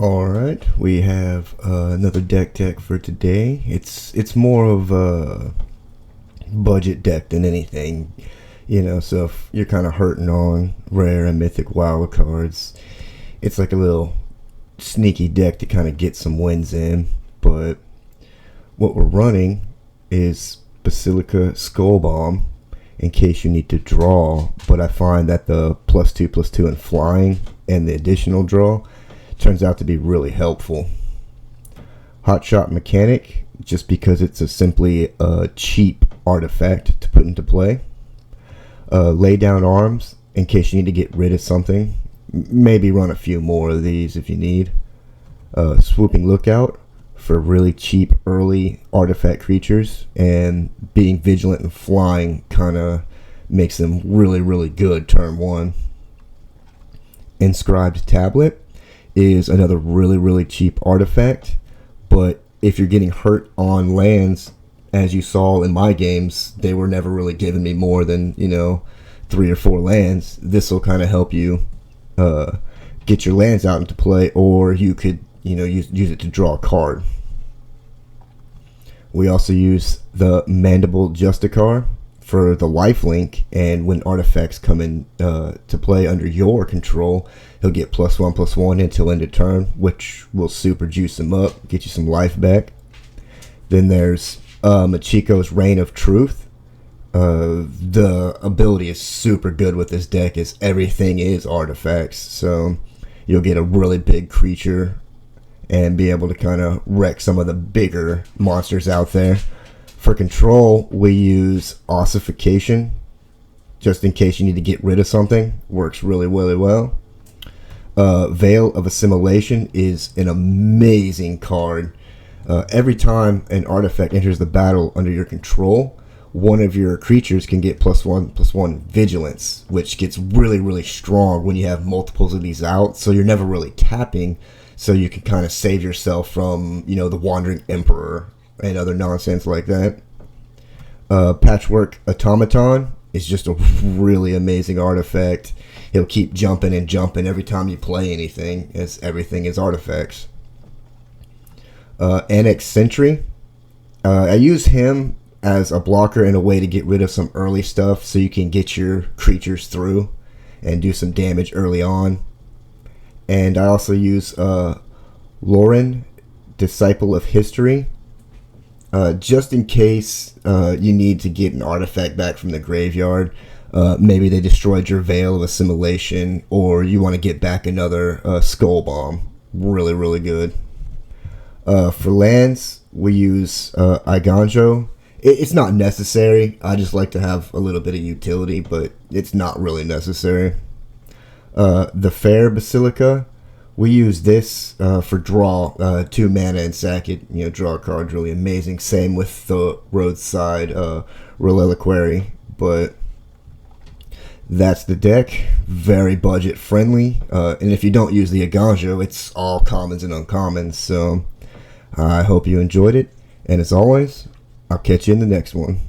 Alright, we have another deck tech for today. It's more of a budget deck than anything, so if you're kind of hurting on rare and mythic wild cards, it's like a little sneaky deck to kind of get some wins in. But what we're running is Basilica Skull Bomb in case you need to draw, but I find that the +2/+2 in flying and the additional draw turns out to be really helpful. Hotshot Mechanic, just because it's simply a cheap artifact to put into play. Lay Down Arms, in case you need to get rid of something. Maybe run a few more of these if you need. Swooping Lookout, for really cheap early artifact creatures, and being vigilant and flying kind of makes them really good turn one. Inscribed Tablet is another really cheap artifact, but if you're getting hurt on lands, as you saw in my games, they were never really giving me more than 3 or 4 lands. This will kind of help you get your lands out into play, or you could use it to draw a card. We also use the Mandible Justicar for the lifelink, and when artifacts come in to play under your control, he'll get +1/+1 until end of turn, which will super juice him up, get you some life back. Then there's Machiko's Reign of Truth. The ability is super good with this deck, as everything is artifacts, so you'll get a really big creature and be able to kind of wreck some of the bigger monsters out there. For control, we use Ossification, just in case you need to get rid of something. Works really well. Veil of Assimilation is an amazing card. Every time an artifact enters the battle under your control, one of your creatures can get +1/+1 vigilance, which gets really strong when you have multiples of these out, so you're never really tapping, so you can kind of save yourself from the Wandering Emperor and other nonsense like that. Patchwork Automaton is just a really amazing artifact. He'll keep jumping and jumping every time you play anything, as everything is artifacts. Annex Sentry, I use him as a blocker and a way to get rid of some early stuff, so you can get your creatures through and do some damage early on. And I also use Lauren, Disciple of History, just in case you need to get an artifact back from the graveyard. Maybe they destroyed your Veil of Assimilation, or you want to get back another Skull Bomb. Really good. For lands, we use Iganjo. It's not necessary. I just like to have a little bit of utility, but it's not really necessary. The Fair Basilica, we use this for draw, 2 mana and sack it. Draw a card, really amazing. Same with the Roadside Reliquary, but that's the deck. Very budget friendly, and if you don't use the Iganjo, it's all commons and uncommons. So I hope you enjoyed it, and as always, I'll catch you in the next one.